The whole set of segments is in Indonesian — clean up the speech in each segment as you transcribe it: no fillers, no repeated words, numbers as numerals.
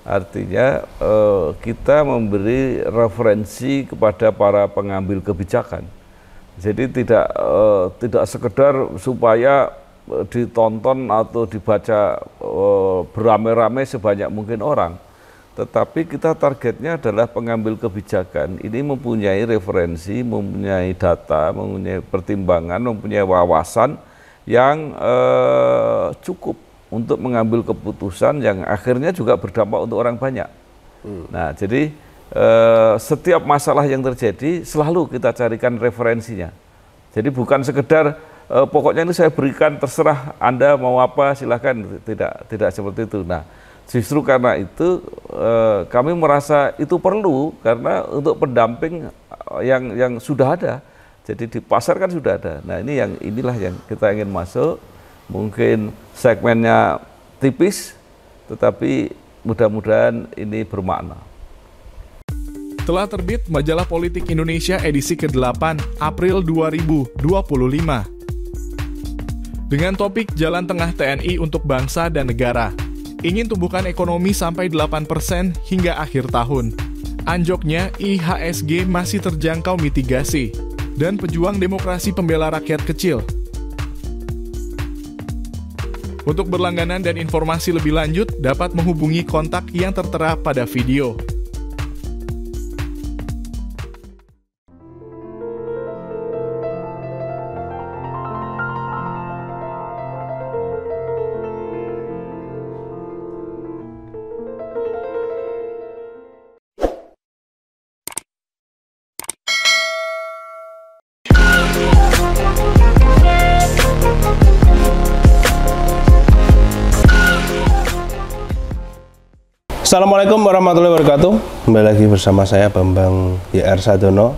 Artinya kita memberi referensi kepada para pengambil kebijakan. Jadi tidak sekedar supaya ditonton atau dibaca beramai-ramai sebanyak mungkin orang, tetapi kita targetnya adalah pengambil kebijakan ini mempunyai referensi, mempunyai data, mempunyai pertimbangan, mempunyai wawasan yang cukup untuk mengambil keputusan yang akhirnya juga berdampak untuk orang banyak. Nah, jadi setiap masalah yang terjadi selalu kita carikan referensinya. Jadi bukan sekedar pokoknya ini saya berikan terserah Anda mau apa silahkan, tidak seperti itu. Nah, justru karena itu kami merasa itu perlu karena untuk pendamping yang sudah ada. Jadi di pasar kan sudah ada. Nah, inilah yang kita ingin masuk. Mungkin segmennya tipis, tetapi mudah-mudahan ini bermakna. Telah terbit Majalah Politik Indonesia edisi ke-8 April 2025. Dengan topik Jalan Tengah TNI untuk Bangsa dan Negara. Ingin tumbuhkan ekonomi sampai 8% hingga akhir tahun. Anjoknya IHSG masih terjangkau mitigasi. Dan pejuang demokrasi pembela rakyat kecil. Untuk berlangganan dan informasi lebih lanjut, dapat menghubungi kontak yang tertera pada video. Assalamualaikum warahmatullahi wabarakatuh. Kembali lagi bersama saya Bambang YR Sadono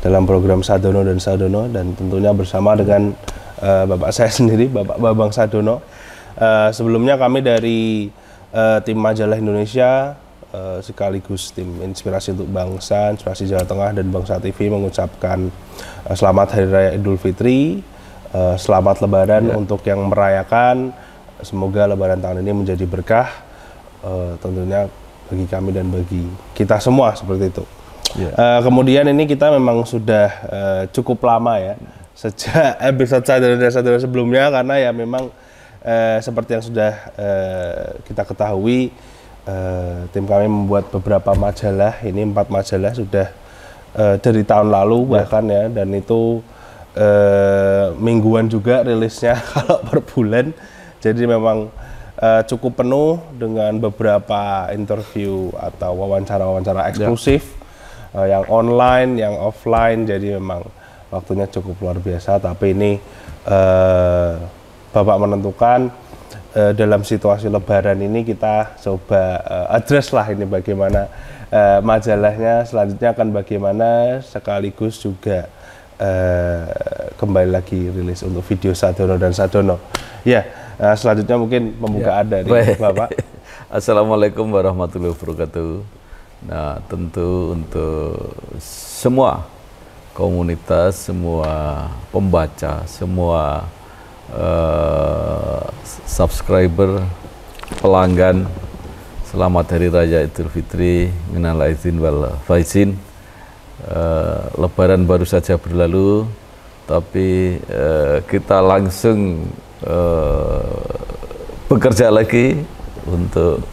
dalam program Sadono dan Sadono, dan tentunya bersama dengan bapak saya sendiri, Bapak Bambang Sadono. Sebelumnya kami dari tim Majalah Indonesia sekaligus tim Inspirasi untuk Bangsa, Inspirasi Jawa Tengah dan Bangsa TV mengucapkan selamat Hari Raya Idul Fitri, selamat Lebaran untuk yang merayakan. Semoga Lebaran tahun ini menjadi berkah. Tentunya bagi kami dan bagi kita semua seperti itu. Kemudian ini kita memang sudah cukup lama ya sejak episode Sadono sebelumnya, karena ya memang seperti yang sudah kita ketahui, tim kami membuat beberapa majalah. Ini 4 majalah sudah dari tahun lalu bahkan ya, dan itu mingguan juga rilisnya kalau per bulan. Jadi memang cukup penuh dengan beberapa interview atau wawancara-wawancara eksklusif, yang online, yang offline. Jadi memang waktunya cukup luar biasa. Tapi ini Bapak menentukan dalam situasi Lebaran ini kita coba address lah ini bagaimana majalahnya selanjutnya akan bagaimana, sekaligus juga kembali lagi rilis untuk video Sadono dan Sadono. Ya. Selanjutnya mungkin pembukaan dari Bapak. Assalamualaikum warahmatullahi wabarakatuh. Nah, tentu untuk semua komunitas, semua pembaca, semua subscriber, pelanggan, selamat Hari Raya Idul Fitri, minal aidin wal faizin. Lebaran baru saja berlalu, tapi kita langsung bekerja lagi untuk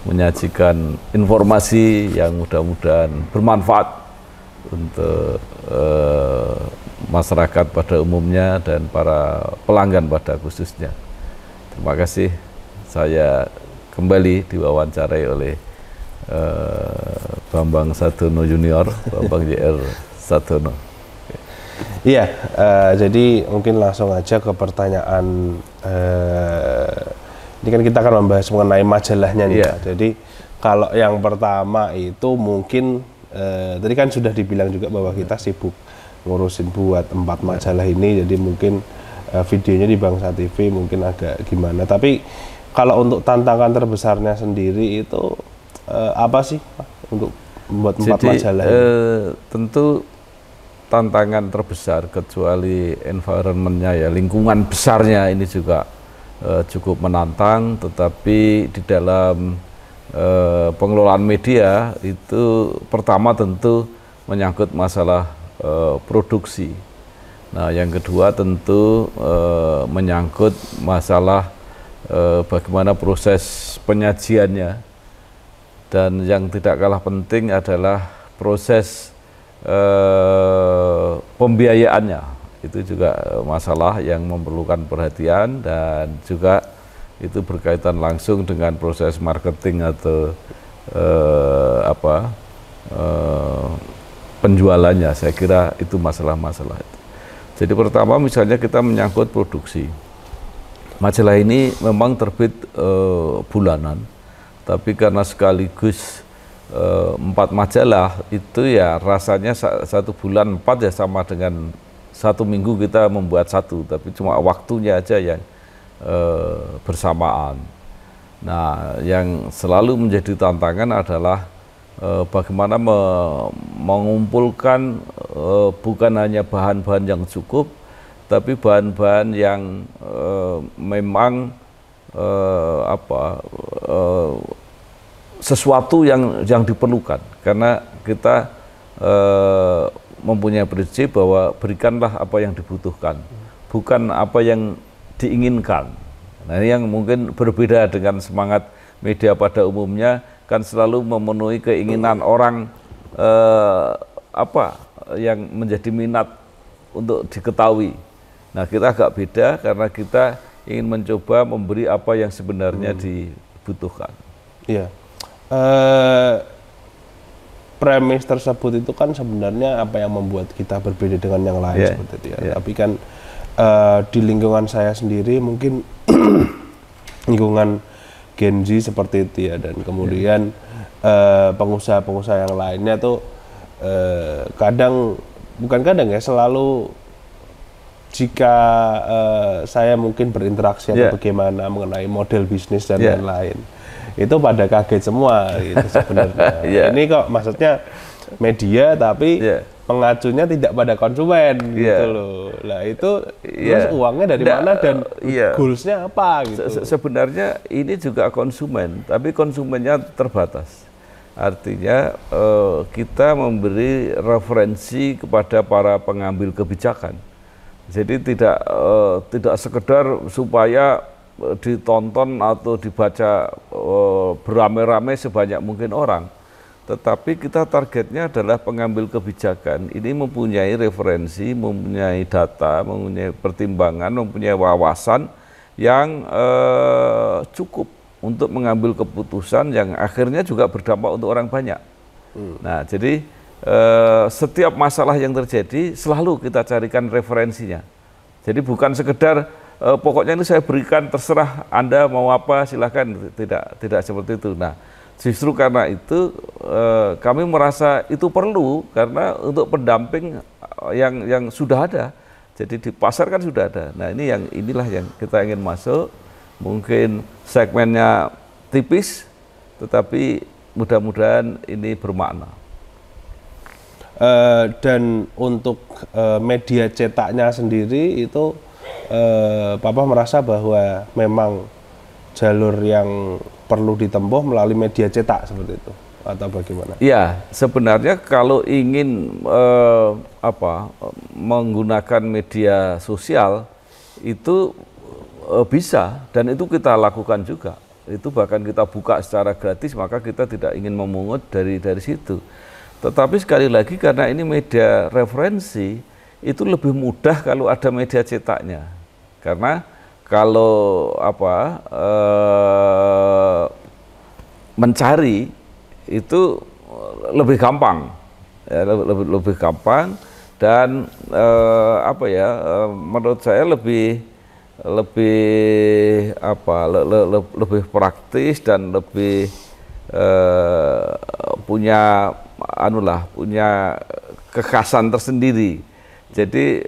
menyajikan informasi yang mudah-mudahan bermanfaat untuk masyarakat pada umumnya dan para pelanggan pada khususnya. Terima kasih, saya kembali diwawancarai oleh Bambang Sadono Junior, Bambang JR Sadono. Iya, jadi mungkin langsung aja ke pertanyaan. Ini kan kita akan membahas mengenai majalahnya nih. Jadi kalau yang pertama itu mungkin tadi kan sudah dibilang juga bahwa kita sibuk ngurusin buat 4 majalah ini. Jadi mungkin videonya di Bangsa TV mungkin agak gimana. Tapi kalau untuk tantangan terbesarnya sendiri itu apa sih untuk membuat 4 majalah ini? Tentu tantangan terbesar, kecuali environmentnya ya, lingkungan besarnya ini juga cukup menantang, tetapi di dalam pengelolaan media itu pertama tentu menyangkut masalah produksi. Nah, yang kedua tentu menyangkut masalah bagaimana proses penyajiannya, dan yang tidak kalah penting adalah proses pembiayaannya. Itu juga masalah yang memerlukan perhatian, dan juga itu berkaitan langsung dengan proses marketing atau penjualannya. Saya kira itu masalah-masalah itu. Jadi pertama misalnya kita menyangkut produksi. Majalah ini memang terbit bulanan, tapi karena sekaligus 4 majalah itu ya rasanya 1 bulan 4 ya sama dengan 1 minggu kita membuat 1, tapi cuma waktunya aja yang bersamaan. Nah, yang selalu menjadi tantangan adalah bagaimana mengumpulkan bukan hanya bahan-bahan yang cukup, tapi bahan-bahan yang memang sesuatu yang diperlukan, karena kita mempunyai prinsip bahwa berikanlah apa yang dibutuhkan, bukan apa yang diinginkan. Nah, ini yang mungkin berbeda dengan semangat media pada umumnya, kan selalu memenuhi keinginan orang yang menjadi minat untuk diketahui. Nah, kita agak beda karena kita ingin mencoba memberi apa yang sebenarnya dibutuhkan. Iya. Premis tersebut itu kan sebenarnya apa yang membuat kita berbeda dengan yang lain, seperti itu ya. Tapi kan di lingkungan saya sendiri mungkin lingkungan Gen Z seperti itu ya, dan kemudian pengusaha-pengusaha yang lainnya tuh selalu jika saya mungkin berinteraksi atau bagaimana mengenai model bisnis dan lain-lain, itu pada kaget semua gitu sebenarnya. Ini kok maksudnya media tapi mengacunya tidak pada konsumen gitu loh. Nah itu terus uangnya dari mana dan goalsnya apa gitu. Sebenarnya ini juga konsumen, tapi konsumennya terbatas. Artinya kita memberi referensi kepada para pengambil kebijakan. Jadi tidak sekedar supaya ditonton atau dibaca beramai-ramai sebanyak mungkin orang. Tetapi kita targetnya adalah pengambil kebijakan ini mempunyai referensi, mempunyai data, mempunyai pertimbangan, mempunyai wawasan yang cukup untuk mengambil keputusan yang akhirnya juga berdampak untuk orang banyak. Nah, jadi setiap masalah yang terjadi selalu kita carikan referensinya. Jadi bukan sekedar pokoknya ini saya berikan, terserah Anda mau apa silahkan, tidak seperti itu. Nah, justru karena itu kami merasa itu perlu, karena untuk pendamping yang sudah ada. Jadi di pasar kan sudah ada. Nah, inilah yang kita ingin masuk. Mungkin segmennya tipis, tetapi mudah-mudahan ini bermakna. Dan untuk media cetaknya sendiri itu Papa merasa bahwa memang jalur yang perlu ditempuh melalui media cetak seperti itu atau bagaimana? Ya, sebenarnya kalau ingin menggunakan media sosial itu bisa, dan itu kita lakukan juga. Itu bahkan kita buka secara gratis, maka kita tidak ingin memungut dari situ. Tetapi sekali lagi karena ini media referensi, itu lebih mudah kalau ada media cetaknya. Karena kalau mencari itu lebih gampang, ya, lebih gampang, dan menurut saya lebih praktis dan lebih punya kekhasan tersendiri. Jadi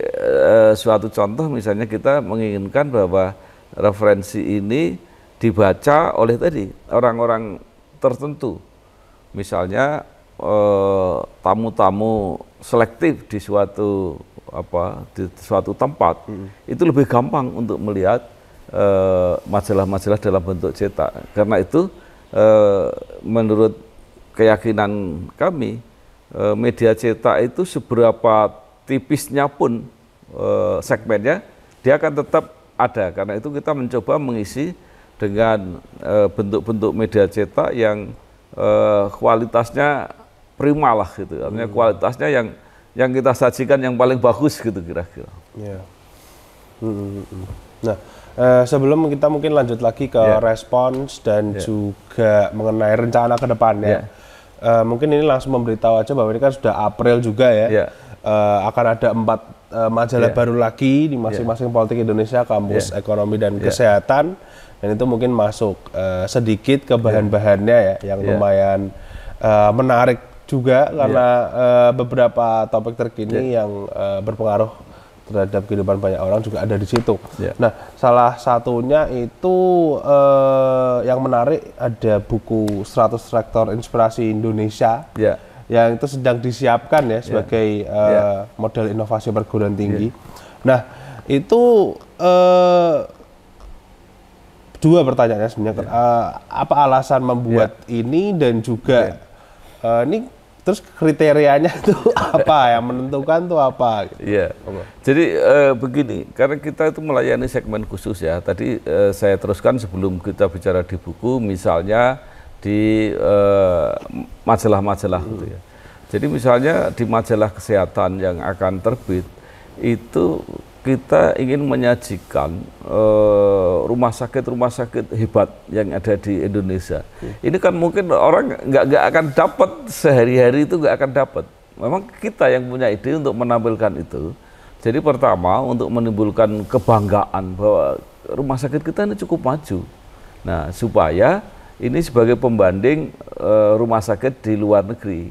suatu contoh misalnya kita menginginkan bahwa referensi ini dibaca oleh orang-orang tertentu, misalnya tamu-tamu selektif di suatu tempat, itu lebih gampang untuk melihat majalah-majalah dalam bentuk cetak. Karena itu menurut keyakinan kami, media cetak itu seberapa tipisnya pun segmennya, dia akan tetap ada. Karena itu kita mencoba mengisi dengan bentuk-bentuk media cetak yang kualitasnya prima lah gitu. Artinya kualitasnya yang kita sajikan yang paling bagus gitu kira-kira. Ya. Nah, sebelum kita mungkin lanjut lagi ke respons dan juga mengenai rencana ke depannya, mungkin ini langsung memberitahu aja bahwa ini kan sudah April juga ya, akan ada 4 majalah baru lagi di masing-masing Politik Indonesia, Kampus Ekonomi dan Kesehatan, dan itu mungkin masuk sedikit ke bahan-bahannya ya, yang lumayan menarik juga karena beberapa topik terkini yang berpengaruh terhadap kehidupan banyak orang juga ada di situ. Nah, salah satunya itu yang menarik ada buku 100 Rektor Inspirasi Indonesia yang itu sedang disiapkan ya sebagai model inovasi perguruan tinggi. Nah, itu 2 pertanyaannya sebenarnya. Apa alasan membuat ini dan juga ini terus kriterianya itu apa, yang menentukan tuh apa? Iya. Jadi begini, karena kita itu melayani segmen khusus ya. Tadi saya teruskan sebelum kita bicara di buku, misalnya di majalah-majalah gitu ya. Jadi misalnya di majalah kesehatan yang akan terbit itu kita ingin menyajikan rumah sakit hebat yang ada di Indonesia. Ini kan mungkin orang nggak akan dapat sehari-hari, itu nggak akan dapat. Memang kita yang punya ide untuk menampilkan itu. Jadi pertama untuk menimbulkan kebanggaan bahwa rumah sakit kita ini cukup maju. Nah, supaya ini sebagai pembanding rumah sakit di luar negeri.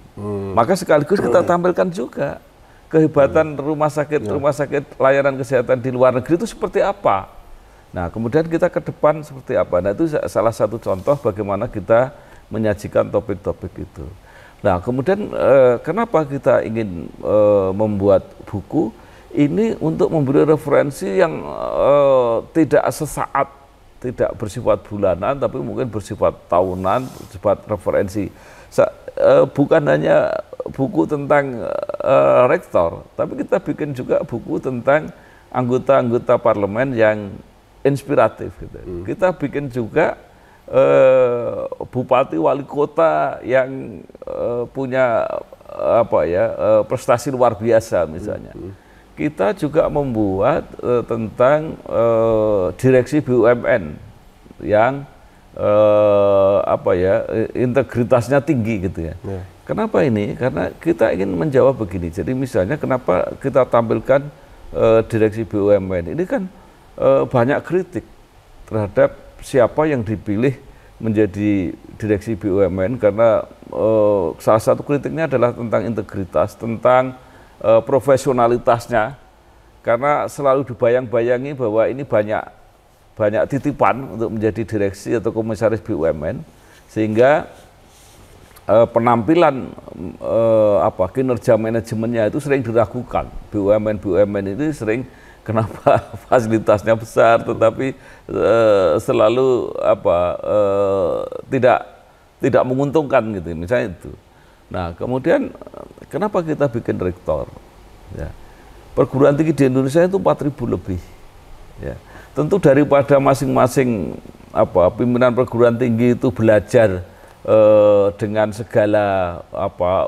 Maka sekaligus kita tampilkan juga kehebatan rumah sakit layanan kesehatan di luar negeri itu seperti apa. Nah, kemudian kita ke depan seperti apa. Nah, itu salah satu contoh bagaimana kita menyajikan topik-topik itu. Nah, kemudian kenapa kita ingin membuat buku ini untuk memberi referensi yang tidak sesaat, tidak bersifat bulanan, tapi mungkin bersifat tahunan, bersifat referensi. Bukan hanya buku tentang rektor, tapi kita bikin juga buku tentang anggota-anggota parlemen yang inspiratif gitu. Kita bikin juga bupati wali kota yang punya prestasi luar biasa misalnya. Kita juga membuat tentang direksi BUMN yang integritasnya tinggi gitu ya. Kenapa ini? Karena kita ingin menjawab begini. Jadi misalnya kenapa kita tampilkan direksi BUMN ini kan banyak kritik terhadap siapa yang dipilih menjadi direksi BUMN, karena salah satu kritiknya adalah tentang integritas, tentang profesionalitasnya, karena selalu dibayang-bayangi bahwa ini banyak titipan untuk menjadi direksi atau komisaris BUMN, sehingga penampilan kinerja manajemennya itu sering diragukan. BUMN itu sering kenapa fasilitasnya besar tetapi selalu tidak menguntungkan gitu misalnya itu. Nah, kemudian kenapa kita bikin rektor? Ya. Perguruan tinggi di Indonesia itu 4.000 lebih. Ya. Tentu daripada masing-masing pimpinan perguruan tinggi itu belajar dengan segala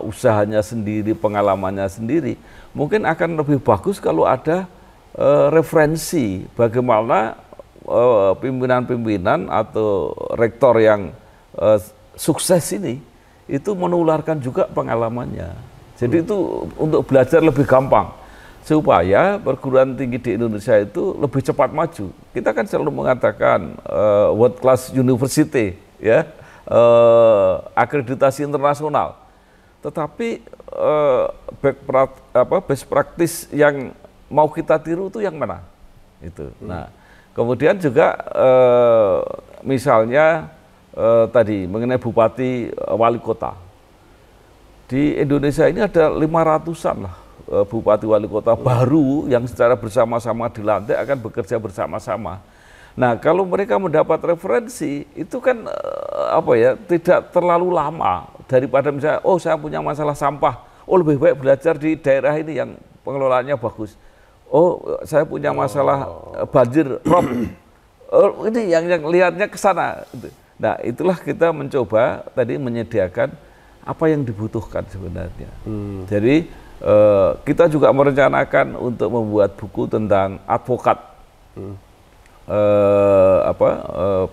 usahanya sendiri, pengalamannya sendiri, mungkin akan lebih bagus kalau ada referensi bagaimana pimpinan-pimpinan atau rektor yang sukses ini itu menularkan juga pengalamannya. Jadi itu untuk belajar lebih gampang, supaya perguruan tinggi di Indonesia itu lebih cepat maju. Kita kan selalu mengatakan world class university, ya, akreditasi internasional. Tetapi best practice yang mau kita tiru itu yang mana? Itu. Nah, kemudian juga misalnya tadi mengenai bupati wali kota. Di Indonesia ini ada 500-an lah bupati wali kota baru yang secara bersama-sama dilantik akan bekerja bersama-sama. Nah, kalau mereka mendapat referensi itu kan apa ya, tidak terlalu lama daripada misalnya, oh saya punya masalah sampah, oh lebih baik belajar di daerah ini yang pengelolaannya bagus. Oh, saya punya masalah banjir rob. Oh, ini yang lihatnya ke sana. Nah, itulah kita mencoba tadi menyediakan apa yang dibutuhkan sebenarnya. Jadi kita juga merencanakan untuk membuat buku tentang advokat,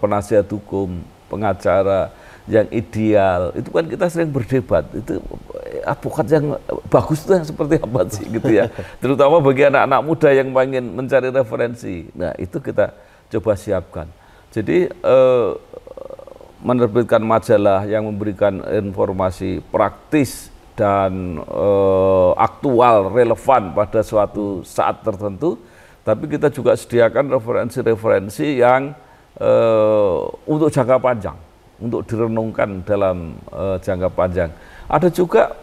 penasihat hukum, pengacara yang ideal. Itu kan kita sering berdebat. Itu advokat yang bagus itu yang seperti apa sih gitu ya. Terutama bagi anak-anak muda yang ingin mencari referensi. Nah, itu kita coba siapkan. Jadi menerbitkan majalah yang memberikan informasi praktis dan aktual, relevan pada suatu saat tertentu, tapi kita juga sediakan referensi-referensi yang untuk jangka panjang, untuk direnungkan dalam jangka panjang. Ada juga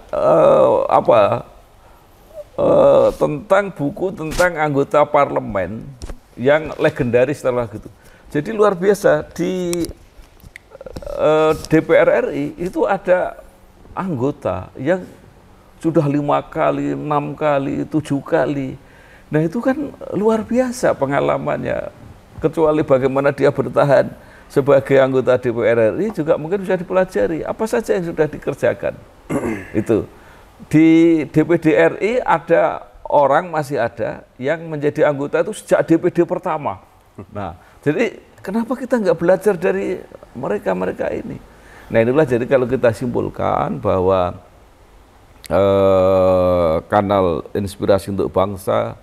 tentang buku tentang anggota parlemen yang legendaris setelah gitu. Jadi luar biasa di DPR RI itu ada anggota yang sudah 5 kali, 6 kali, 7 kali. Nah itu kan luar biasa pengalamannya. Kecuali bagaimana dia bertahan sebagai anggota DPR RI juga mungkin bisa dipelajari. Apa saja yang sudah dikerjakan. Itu. Di DPD RI ada orang, masih ada, yang menjadi anggota itu sejak DPD pertama. Nah, jadi kenapa kita nggak belajar dari mereka-mereka ini? Nah inilah jadi kalau kita simpulkan bahwa kanal inspirasi untuk bangsa,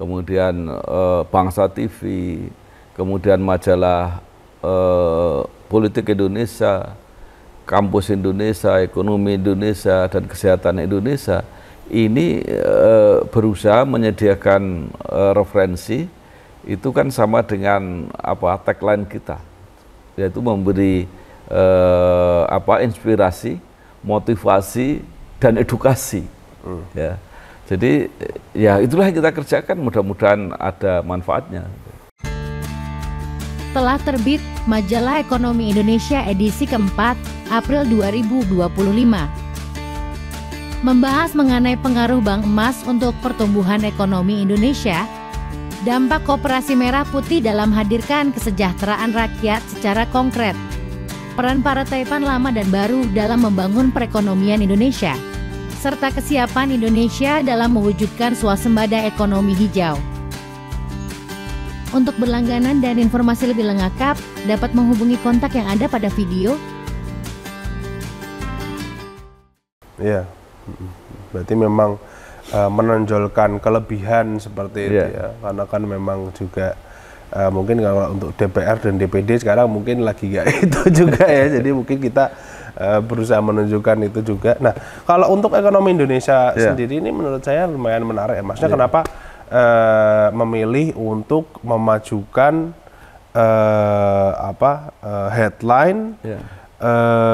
kemudian Bangsa TV, kemudian majalah Politik Indonesia, Kampus Indonesia, Ekonomi Indonesia, dan Kesehatan Indonesia, ini berusaha menyediakan referensi, itu kan sama dengan tagline kita, yaitu memberi inspirasi, motivasi, dan edukasi. Ya. Jadi ya itulah yang kita kerjakan, mudah-mudahan ada manfaatnya. Telah terbit Majalah Ekonomi Indonesia edisi keempat April 2025. Membahas mengenai pengaruh Bank Emas untuk pertumbuhan ekonomi Indonesia, dampak Koperasi Merah Putih dalam hadirkan kesejahteraan rakyat secara konkret, peran partai PAN lama dan baru dalam membangun perekonomian Indonesia, serta kesiapan Indonesia dalam mewujudkan swasembada ekonomi hijau. Untuk berlangganan dan informasi lebih lengkap, dapat menghubungi kontak yang ada pada video. Iya, berarti memang menonjolkan kelebihan seperti itu ya, karena kan memang juga mungkin kalau untuk DPR dan DPD sekarang mungkin lagi nggak itu juga ya, jadi mungkin kita berusaha menunjukkan itu juga. Nah, kalau untuk ekonomi Indonesia sendiri ini menurut saya lumayan menarik ya, maksudnya kenapa memilih untuk memajukan headline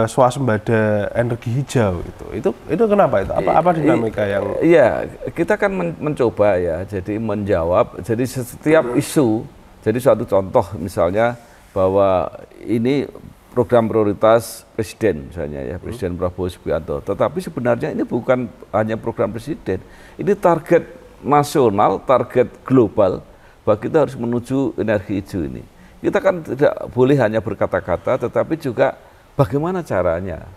swasembada energi hijau itu kenapa itu? Apa dinamika yang? Iya, kita kan mencoba ya, jadi menjawab. Jadi setiap isu, jadi suatu contoh misalnya bahwa ini program prioritas Presiden misalnya ya, Presiden Prabowo Subianto. Tetapi sebenarnya ini bukan hanya program Presiden, ini target nasional, target global bahwa kita harus menuju energi hijau ini. Kita kan tidak boleh hanya berkata-kata, tetapi juga bagaimana caranya.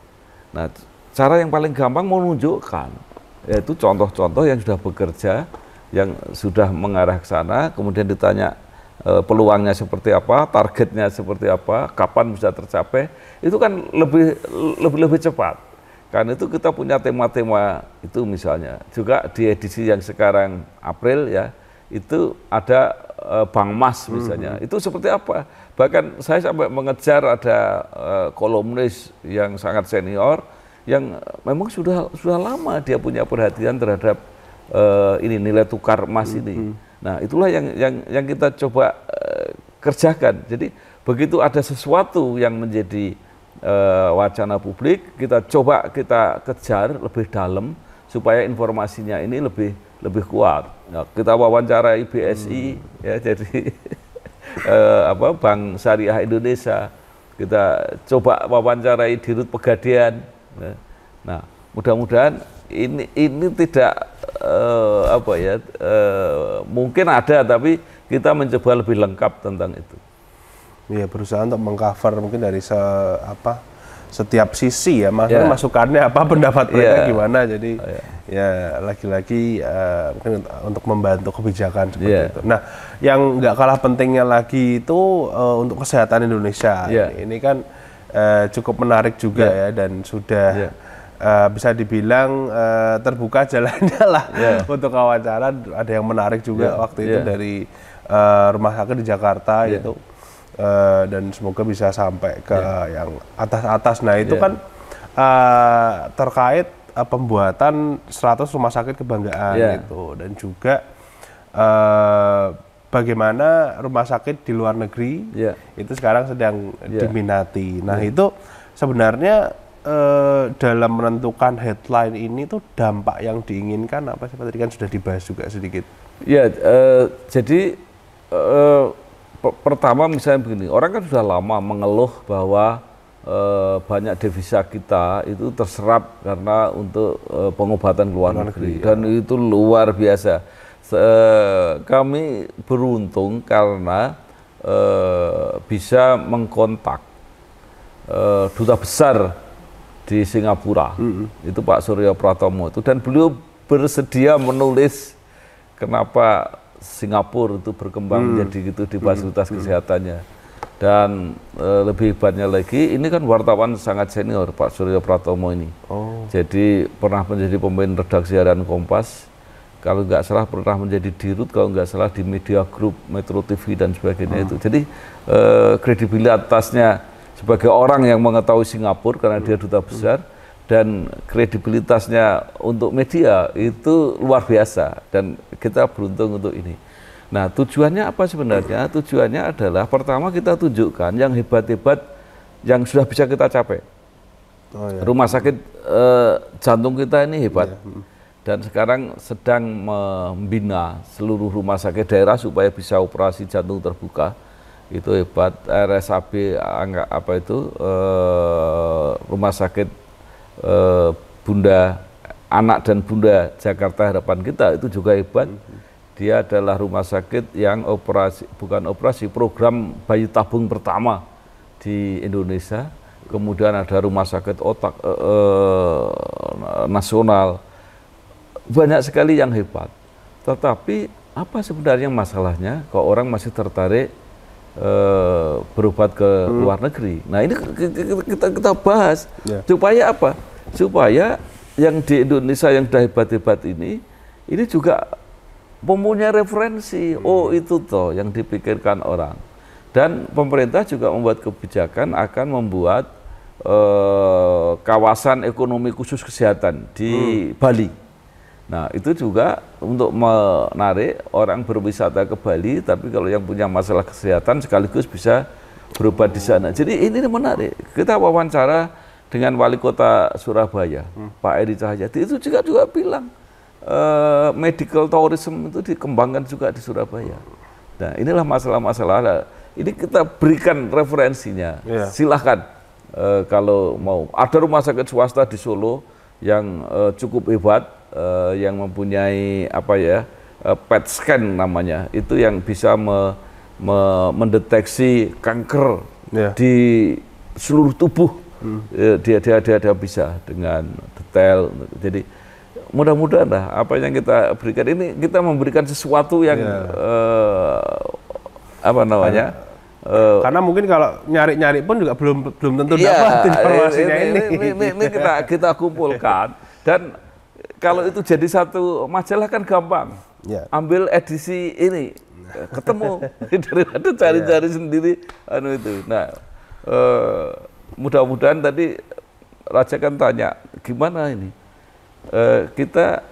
Nah, cara yang paling gampang menunjukkan, yaitu contoh-contoh yang sudah bekerja, yang sudah mengarah ke sana, kemudian ditanya peluangnya seperti apa, targetnya seperti apa, kapan bisa tercapai, itu kan lebih cepat. Karena itu kita punya tema-tema itu misalnya. Juga di edisi yang sekarang April ya, itu ada Bank Emas misalnya. Itu seperti apa? Bahkan saya sampai mengejar ada kolumnis yang sangat senior yang memang sudah lama dia punya perhatian terhadap ini nilai tukar emas ini. Nah, itulah yang kita coba kerjakan. Jadi begitu ada sesuatu yang menjadi wacana publik, kita coba kita kejar lebih dalam supaya informasinya ini lebih kuat. Nah, kita wawancara BSI ya, jadi Bank Syariah Indonesia. Kita coba wawancarai Dirut Pegadaian. Nah, mudah-mudahan ini tidak mungkin ada, tapi kita mencoba lebih lengkap tentang itu. Iya, berusaha untuk mengcover mungkin dari setiap sisi ya, maksudnya masukannya apa, pendapat mereka gimana. Jadi ya lagi-lagi mungkin untuk membantu kebijakan seperti itu. Nah, yang nggak kalah pentingnya lagi itu untuk kesehatan Indonesia. Ini kan cukup menarik juga ya, dan sudah bisa dibilang terbuka jalannya lah untuk wawancara. Ada yang menarik juga waktu itu dari rumah sakit di Jakarta itu. Dan semoga bisa sampai ke yang atas-atas. Nah itu kan terkait pembuatan 100 rumah sakit kebanggaan itu, dan juga bagaimana rumah sakit di luar negeri itu sekarang sedang diminati. Nah itu sebenarnya dalam menentukan headline ini tuh dampak yang diinginkan apa sih? Tadi kan sudah dibahas juga sedikit. Ya, jadi pertama misalnya begini, orang kan sudah lama mengeluh bahwa banyak devisa kita itu terserap karena untuk pengobatan ke luar negeri, dan itu luar biasa. Kami beruntung karena bisa mengkontak duta besar di Singapura, itu Pak Suryo Pratomo itu, dan beliau bersedia menulis kenapa Singapura itu berkembang menjadi gitu di fasilitas kesehatannya. Dan lebih hebatnya lagi, ini kan wartawan sangat senior Pak Suryo Pratomo ini. Jadi pernah menjadi pemimpin redaksi harian Kompas, kalau nggak salah pernah menjadi Dirut, kalau nggak salah di Media Group, Metro TV dan sebagainya itu. Jadi kredibilitasnya sebagai orang yang mengetahui Singapura karena dia duta besar, dan kredibilitasnya untuk media itu luar biasa, dan kita beruntung untuk ini. Nah, tujuannya apa sebenarnya? Tujuannya adalah pertama kita tunjukkan yang hebat-hebat yang sudah bisa kita capai. Rumah sakit jantung kita ini hebat, dan sekarang sedang membina seluruh rumah sakit daerah supaya bisa operasi jantung terbuka. Itu hebat. RSAB rumah sakit Bunda Anak dan Bunda Jakarta Harapan Kita itu juga hebat. Dia adalah rumah sakit yang program bayi tabung pertama di Indonesia. Kemudian ada rumah sakit otak nasional. Banyak sekali yang hebat. Tetapi apa sebenarnya masalahnya kalau orang masih tertarik berobat ke luar negeri? Nah, ini kita bahas supaya apa? Supaya yang di Indonesia yang sudah hebat-hebat ini juga mempunyai referensi. Oh, itu toh yang dipikirkan orang. Dan pemerintah juga membuat kebijakan akan membuat kawasan ekonomi khusus kesehatan di Bali. Nah, itu juga untuk menarik orang berwisata ke Bali, tapi kalau yang punya masalah kesehatan sekaligus bisa berobat di sana. Jadi ini menarik. Kita wawancara dengan Wali Kota Surabaya, Pak Edi Cahyadi, itu juga bilang medical tourism itu dikembangkan juga di Surabaya. Nah, inilah masalah-masalah. Ini kita berikan referensinya. Silahkan kalau mau. Ada rumah sakit swasta di Solo yang cukup hebat, yang mempunyai PET scan namanya, itu yang bisa mendeteksi kanker di seluruh tubuh. Dia bisa dengan detail. Jadi mudah-mudahan lah apa yang kita berikan ini, kita memberikan sesuatu yang karena mungkin kalau nyari-nyari pun juga belum tentu dapat informasinya ini kita kumpulkan. Dan kalau itu jadi satu majalah kan gampang. Ambil edisi ini, ketemu daripada cari-cari sendiri itu. Nah, mudah-mudahan tadi Raja kan tanya gimana ini. Kita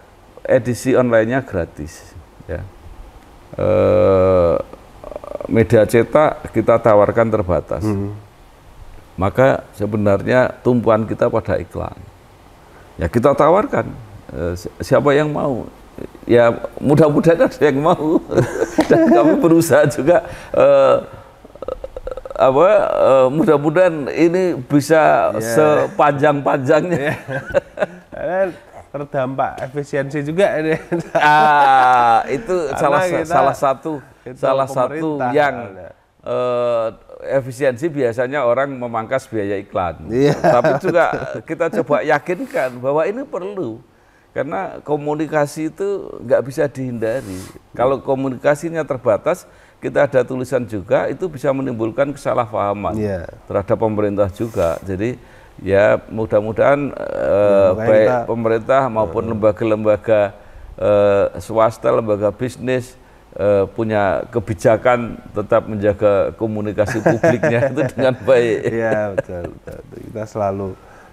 edisi online-nya gratis, ya. Media cetak kita tawarkan terbatas. Maka sebenarnya tumpuan kita pada iklan. Ya kita tawarkan, siapa yang mau ya mudah-mudahan ada yang mau dan kami berusaha juga mudah-mudahan ini bisa sepanjang-panjangnya. Terdampak efisiensi juga ini. Itu salah satu yang efisiensi biasanya orang memangkas biaya iklan. Tapi juga kita coba yakinkan bahwa ini perlu. Karena komunikasi itu nggak bisa dihindari. Kalau komunikasinya terbatas, kita ada tulisan juga, itu bisa menimbulkan kesalahpahaman terhadap pemerintah juga. Jadi ya mudah-mudahan baik pemerintah maupun lembaga-lembaga swasta, lembaga bisnis punya kebijakan tetap menjaga komunikasi publiknya itu dengan baik. Iya betul. Kita selalu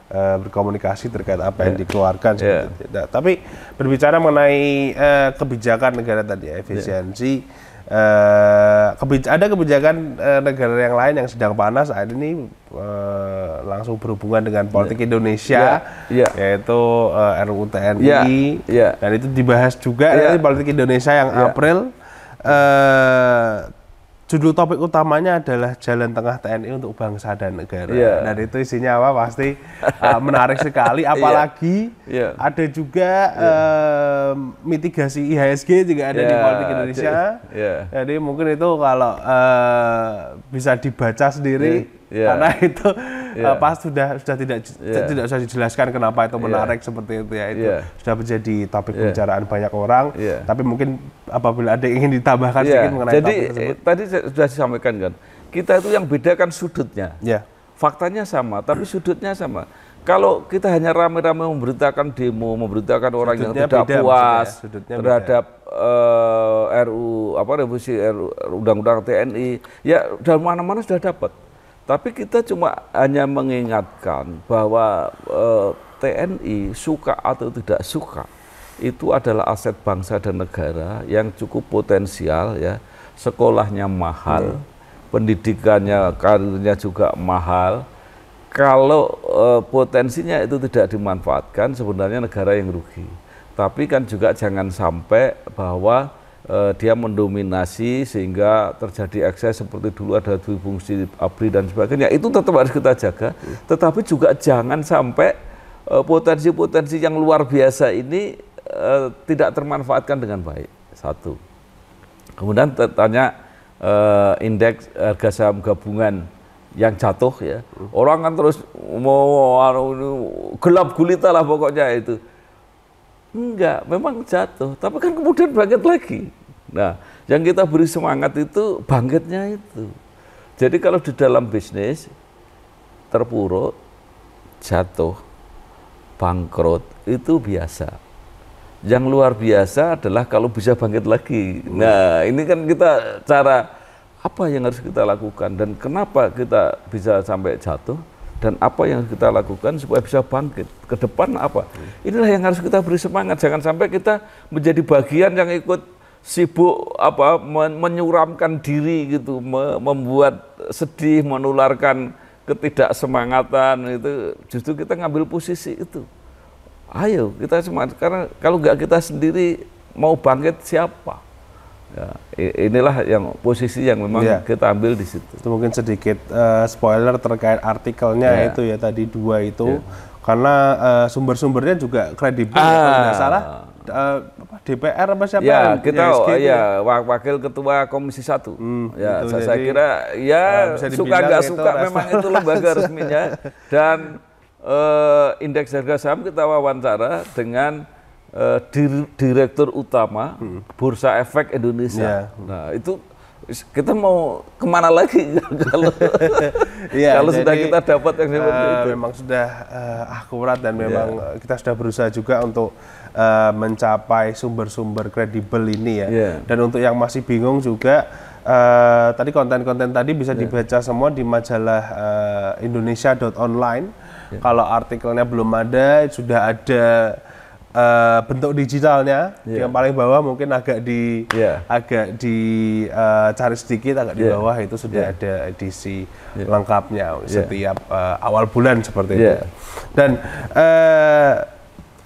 berkomunikasi terkait apa yang dikeluarkan. Tapi berbicara mengenai kebijakan negara tadi, efisiensi, ada kebijakan negara yang lain yang sedang panas saat ini langsung berhubungan dengan politik Indonesia, yaitu RUU TNI, dan itu dibahas juga nanti politik Indonesia yang April. Judul topik utamanya adalah Jalan Tengah TNI untuk Bangsa dan Negara. Dan itu isinya apa? Pasti menarik sekali. Apalagi ada juga mitigasi IHSG juga ada di politik Indonesia. Jadi mungkin itu kalau bisa dibaca sendiri, karena itu pas sudah tidak usah dijelaskan kenapa itu menarik seperti itu ya. Itu sudah menjadi topik pembicaraan banyak orang. Tapi mungkin apabila ada yang ingin ditambahkan sedikit mengenai topik tersebut. Tadi sudah disampaikan kan, kita itu yang beda kan sudutnya. Faktanya sama, tapi sudutnya sama. Kalau kita hanya rame-rame memberitakan demo, memberitakan orang yang tidak puas terhadap revisi Undang-Undang TNI, ya dari mana-mana sudah dapat. Tapi kita cuma hanya mengingatkan bahwa TNI suka atau tidak suka itu adalah aset bangsa dan negara yang cukup potensial ya. Sekolahnya mahal, pendidikannya, karirnya juga mahal. Kalau potensinya itu tidak dimanfaatkan, sebenarnya negara yang rugi. Tapi kan juga jangan sampai bahwa dia mendominasi sehingga terjadi ekses seperti dulu ada fungsi ABRI dan sebagainya. Itu tetap harus kita jaga, tetapi juga jangan sampai potensi-potensi yang luar biasa ini tidak termanfaatkan dengan baik. Satu. Kemudian tanya indeks harga saham gabungan yang jatuh ya. Orang kan terus mau gelap gulita lah pokoknya itu. Enggak, memang jatuh, tapi kan kemudian bangkit lagi. Nah, yang kita beri semangat itu bangkitnya itu. Jadi kalau di dalam bisnis terpuruk, jatuh, bangkrut itu biasa. Yang luar biasa adalah kalau bisa bangkit lagi. Nah, ini kan kita cara apa yang harus kita lakukan dan kenapa kita bisa sampai jatuh. Dan apa yang kita lakukan supaya bisa bangkit ke depan apa? Inilah yang harus kita beri semangat. Jangan sampai kita menjadi bagian yang ikut sibuk menyuramkan diri gitu, membuat sedih, menularkan ketidaksemangatan itu. Justru kita ngambil posisi itu. Ayo kita semangat, karena kalau nggak kita sendiri mau bangkit siapa? Ya, inilah yang posisi yang memang kita ambil di situ. Itu mungkin sedikit spoiler terkait artikelnya itu ya tadi dua itu, karena sumber-sumbernya juga kredibel kalau tidak salah. DPR apa siapa? Ya, kita wakil ketua Komisi 1. Ya, saya kira ya suka nggak suka memang itu lembaga resminya. Dan indeks harga saham kita wawancara dengan Direktur Utama Bursa Efek Indonesia. Nah itu kita mau kemana lagi kalau kalau sudah kita dapat yang seperti itu? Memang sudah akurat dan memang kita sudah berusaha juga untuk mencapai sumber-sumber kredibel ini ya. Dan untuk yang masih bingung juga, tadi konten-konten tadi bisa dibaca semua di majalah Indonesia.online. Kalau artikelnya belum ada, sudah ada bentuk digitalnya. Yang paling bawah mungkin agak dicari sedikit, agak di bawah itu sudah ada edisi lengkapnya setiap awal bulan seperti itu. Dan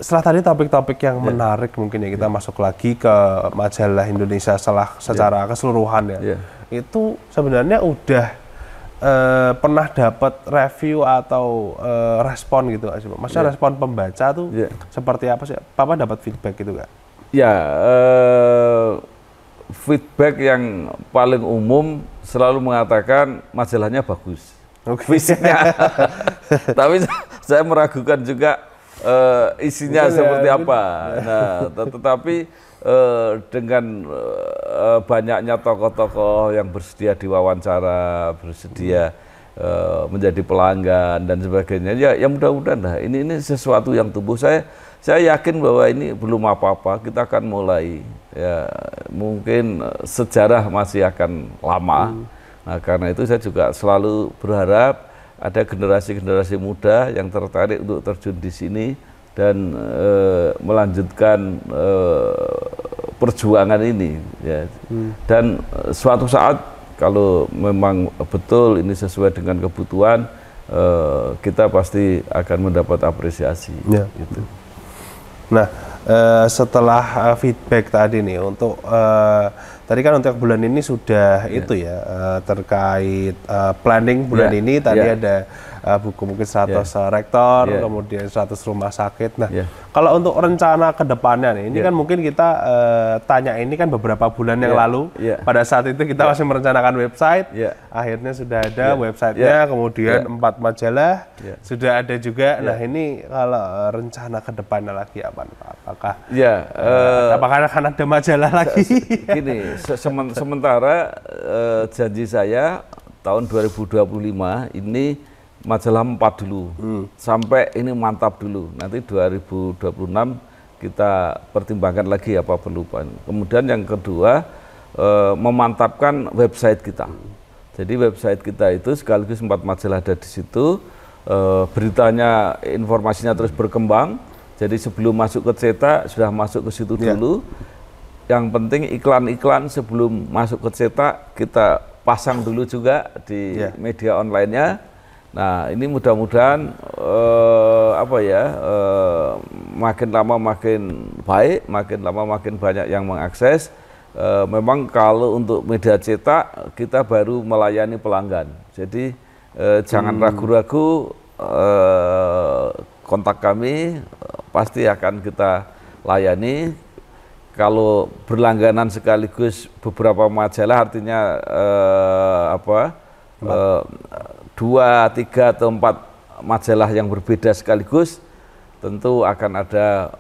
setelah tadi topik-topik yang menarik mungkin ya kita masuk lagi ke majalah Indonesia secara keseluruhan ya. Itu sebenarnya udah pernah dapat review atau respon gitu nggak sih Pak? Maksudnya respon pembaca tuh seperti apa sih? Papa dapat feedback gitu nggak? Ya, feedback yang paling umum selalu mengatakan majalahnya bagus. Fisiknya. Tapi saya meragukan juga isinya seperti apa. Nah, tetapi dengan banyaknya tokoh-tokoh yang bersedia diwawancara, bersedia menjadi pelanggan dan sebagainya, ya mudah-mudahan lah ini sesuatu yang tumbuh. Saya yakin bahwa ini belum apa-apa, kita akan mulai. Ya, mungkin sejarah masih akan lama. Nah, karena itu saya juga selalu berharap ada generasi-generasi muda yang tertarik untuk terjun di sini dan melanjutkan perjuangan ini. Ya. Dan suatu saat kalau memang betul ini sesuai dengan kebutuhan, kita pasti akan mendapat apresiasi. Ya. Gitu. Nah, setelah feedback tadi nih untuk tadi kan untuk bulan ini sudah itu ya terkait planning bulan ini tadi ada buku mungkin 100 rektor, kemudian 100 rumah sakit. Nah, kalau untuk rencana ke depannya nih, ini kan mungkin kita tanya ini kan beberapa bulan yang lalu. Pada saat itu kita masih merencanakan website, akhirnya sudah ada websitenya, kemudian 4 majalah, sudah ada juga. Nah, ini kalau rencana ke depannya lagi apa? Apakah apakah akan ada majalah lagi? Gini, sementara janji saya tahun 2025 ini majalah 4 dulu, sampai ini mantap dulu. Nanti 2026 kita pertimbangkan lagi apa perlu. Kemudian yang kedua, memantapkan website kita. Jadi website kita itu sekaligus 4 majalah ada di situ, beritanya, informasinya terus berkembang. Jadi sebelum masuk ke cetak sudah masuk ke situ dulu. Yang penting iklan-iklan sebelum masuk ke cetak kita pasang dulu juga di media online-nya. Nah, ini mudah-mudahan makin lama makin baik, makin lama makin banyak yang mengakses. Memang kalau untuk media cetak kita baru melayani pelanggan. Jadi jangan ragu-ragu, kontak kami pasti akan kita layani. Kalau berlangganan sekaligus beberapa majalah artinya 2, 3 atau 4 majalah yang berbeda sekaligus, tentu akan ada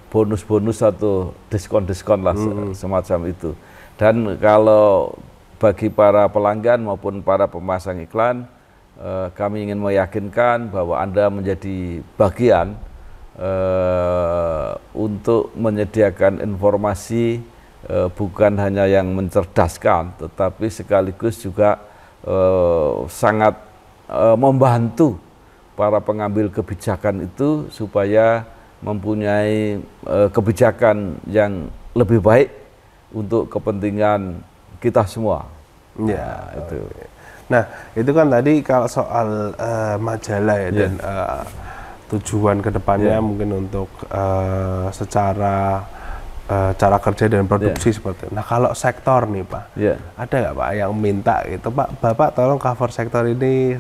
bonus-bonus atau diskon-diskon lah semacam itu. Dan kalau bagi para pelanggan maupun para pemasang iklan, kami ingin meyakinkan bahwa Anda menjadi bagian untuk menyediakan informasi bukan hanya yang mencerdaskan, tetapi sekaligus juga sangat membantu para pengambil kebijakan itu supaya mempunyai kebijakan yang lebih baik untuk kepentingan kita semua. Ya, itu. Nah, itu kan tadi kalau soal majalah ya, dan tujuan kedepannya mungkin untuk secara cara kerja dan produksi seperti itu. Nah, kalau sektor nih Pak, ada nggak Pak yang minta gitu, Pak, Bapak tolong cover sektor ini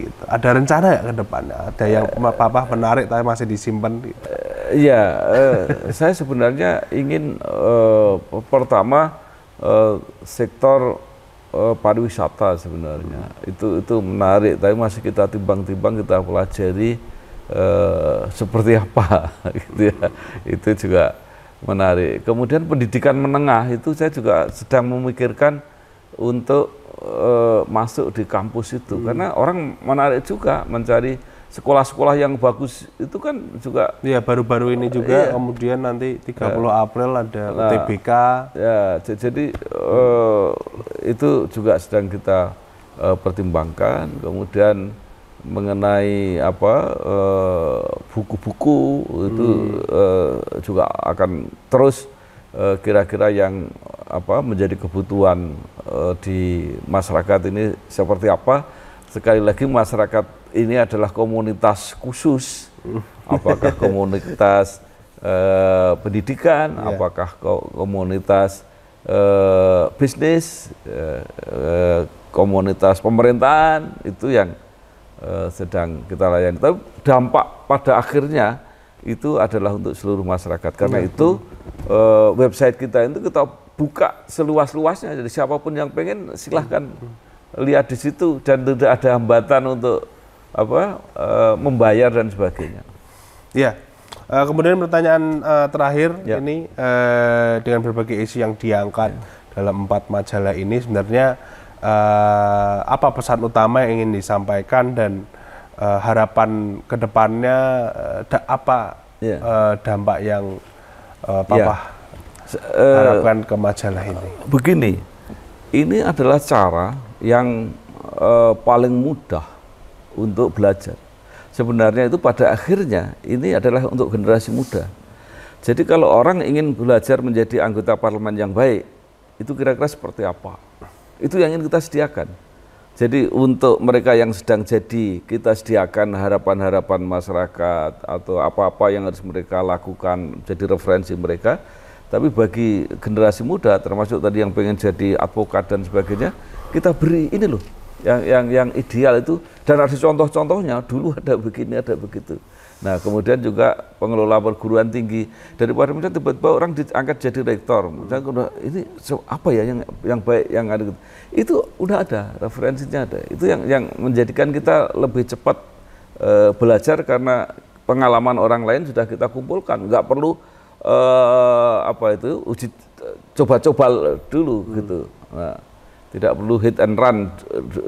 gitu. Ada rencana nggak ke depannya? Ada yang Papa menarik tapi masih disimpan gitu? Saya sebenarnya ingin pertama sektor pariwisata sebenarnya. Itu menarik, tapi masih kita timbang-timbang, kita pelajari seperti apa gitu ya. Itu juga menarik. Kemudian pendidikan menengah itu saya juga sedang memikirkan untuk masuk di kampus itu, karena orang menarik juga mencari sekolah-sekolah yang bagus itu kan juga. Ya, baru-baru ini juga kemudian nanti 30 April ada UTBK. Ya, jadi itu juga sedang kita pertimbangkan. Kemudian mengenai buku-buku itu juga akan terus kira-kira yang menjadi kebutuhan di masyarakat ini seperti apa. Sekali lagi masyarakat ini adalah komunitas khusus apakah komunitas pendidikan, apakah komunitas bisnis, komunitas pemerintahan, itu yang sedang kita layani. Tapi dampak pada akhirnya itu adalah untuk seluruh masyarakat. Karena itu website kita itu kita buka seluas-luasnya, jadi siapapun yang pengen silahkan lihat di situ, dan tidak ada hambatan untuk membayar dan sebagainya. Ya, kemudian pertanyaan terakhir ini dengan berbagai isu yang diangkat dalam 4 majalah ini, sebenarnya apa pesan utama yang ingin disampaikan dan harapan kedepannya apa dampak yang Papa harapkan ke majalah ini? Begini, ini adalah cara yang paling mudah untuk belajar. Sebenarnya itu pada akhirnya ini adalah untuk generasi muda. Jadi kalau orang ingin belajar menjadi anggota parlemen yang baik, itu kira-kira seperti apa? Itu yang ingin kita sediakan. Jadi untuk mereka yang sedang jadi, kita sediakan harapan-harapan masyarakat atau apa-apa yang harus mereka lakukan, jadi referensi mereka. Tapi bagi generasi muda, termasuk tadi yang pengen jadi advokat dan sebagainya, kita beri ini loh, yang ideal itu, dan ada contoh-contohnya, dulu ada begini, ada begitu. Nah kemudian juga pengelola perguruan tinggi, daripada misalnya tiba-tiba orang diangkat jadi rektor, misalnya ini apa ya yang baik, yang ada gitu. Itu udah ada, referensinya ada. Itu yang menjadikan kita lebih cepat belajar, karena pengalaman orang lain sudah kita kumpulkan, nggak perlu uji coba-coba dulu gitu. Nah, tidak perlu hit and run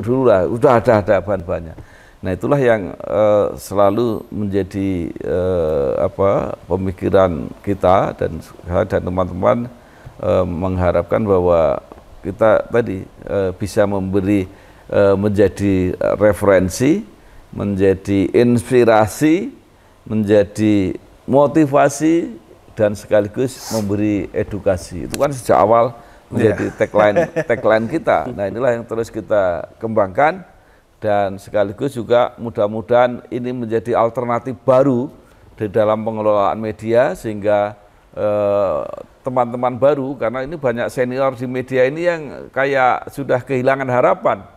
dulu lah, udah ada bahan-bahannya. Nah itulah yang selalu menjadi pemikiran kita, dan teman-teman mengharapkan bahwa kita tadi bisa memberi menjadi referensi, menjadi inspirasi, menjadi motivasi, dan sekaligus memberi edukasi. Itu kan sejak awal menjadi tagline kita. Nah inilah yang terus kita kembangkan, dan sekaligus juga mudah-mudahan ini menjadi alternatif baru di dalam pengelolaan media, sehingga teman-teman baru, karena ini banyak senior di media ini yang kayak sudah kehilangan harapan.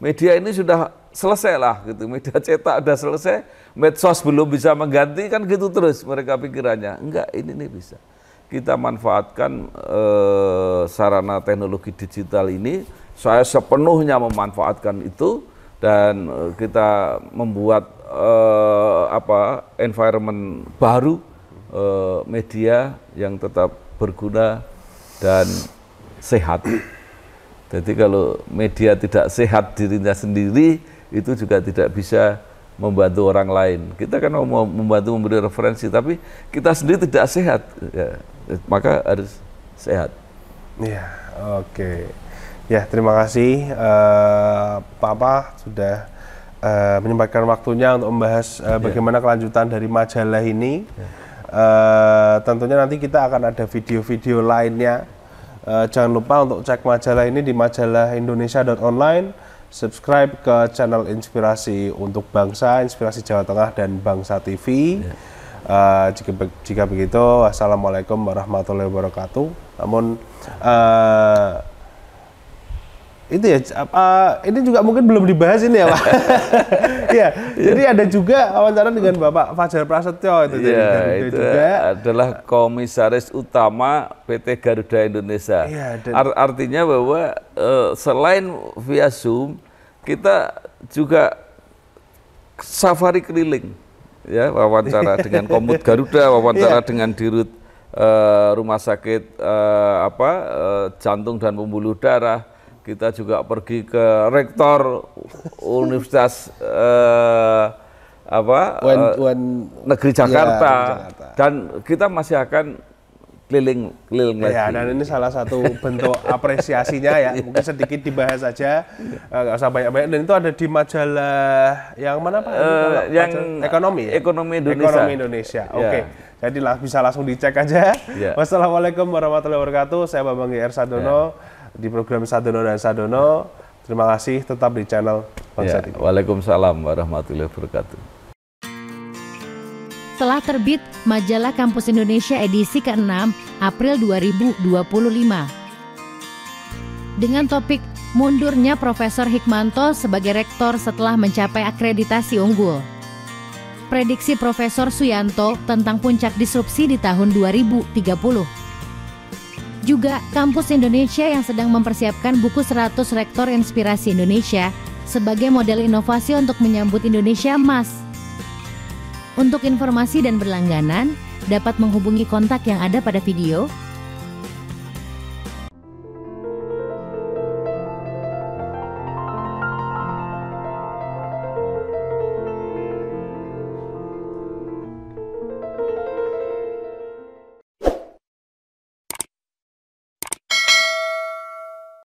Media ini sudah selesai lah gitu, media cetak udah selesai, medsos belum bisa mengganti, kan gitu terus mereka pikirannya. Enggak, ini bisa kita manfaatkan sarana teknologi digital ini. Saya sepenuhnya memanfaatkan itu, dan kita membuat environment baru, media yang tetap berguna dan sehat. Jadi kalau media tidak sehat dirinya sendiri, itu juga tidak bisa membantu orang lain. Kita kan mau membantu memberi referensi, tapi kita sendiri tidak sehat, ya, maka harus sehat. Ya, oke. Ya, terima kasih Papa sudah menyempatkan waktunya untuk membahas bagaimana kelanjutan dari majalah ini. Tentunya nanti kita akan ada video-video lainnya. Jangan lupa untuk cek majalah ini di majalah indonesia.online, subscribe ke channel Inspirasi untuk Bangsa, Inspirasi Jawa Tengah, dan Bangsa TV. Jika begitu, wassalamualaikum warahmatullahi wabarakatuh. Namun itu ya, ini juga mungkin belum dibahas ini ya Pak. Ya, jadi ada juga wawancara dengan Bapak Fajar Prasetyo itu. Itu juga adalah komisaris utama PT Garuda Indonesia. Ya, artinya bahwa selain via Zoom, kita juga safari keliling, ya, wawancara dengan Komut Garuda, wawancara dengan Dirut Rumah Sakit Jantung dan Pembuluh Darah. Kita juga pergi ke rektor Universitas Negeri Jakarta, dan kita masih akan keliling lagi. Ya, dan ini salah satu bentuk apresiasinya ya. Mungkin sedikit dibahas saja, nggak usah banyak-banyak. Dan itu ada di majalah yang mana Pak? Yang Ekonomi ya? Ekonomi Indonesia. Ekonomi Indonesia. Oke. Jadi bisa langsung dicek aja. Wassalamualaikum warahmatullahi wabarakatuh. Saya Bambang GR Sadono. Di program Sadono dan Sadono. Terima kasih, tetap di channel Bangsa TV. Waalaikumsalam warahmatullahi wabarakatuh. telah terbit Majalah Kampus Indonesia edisi ke-6 April 2025. Dengan topik Mundurnya Profesor Hikmanto sebagai Rektor setelah mencapai akreditasi unggul. Prediksi Profesor Suyanto tentang puncak disrupsi di tahun 2030. Juga Kampus Indonesia yang sedang mempersiapkan buku 100 Rektor Inspirasi Indonesia sebagai model inovasi untuk menyambut Indonesia Emas. Untuk informasi dan berlangganan, dapat menghubungi kontak yang ada pada video.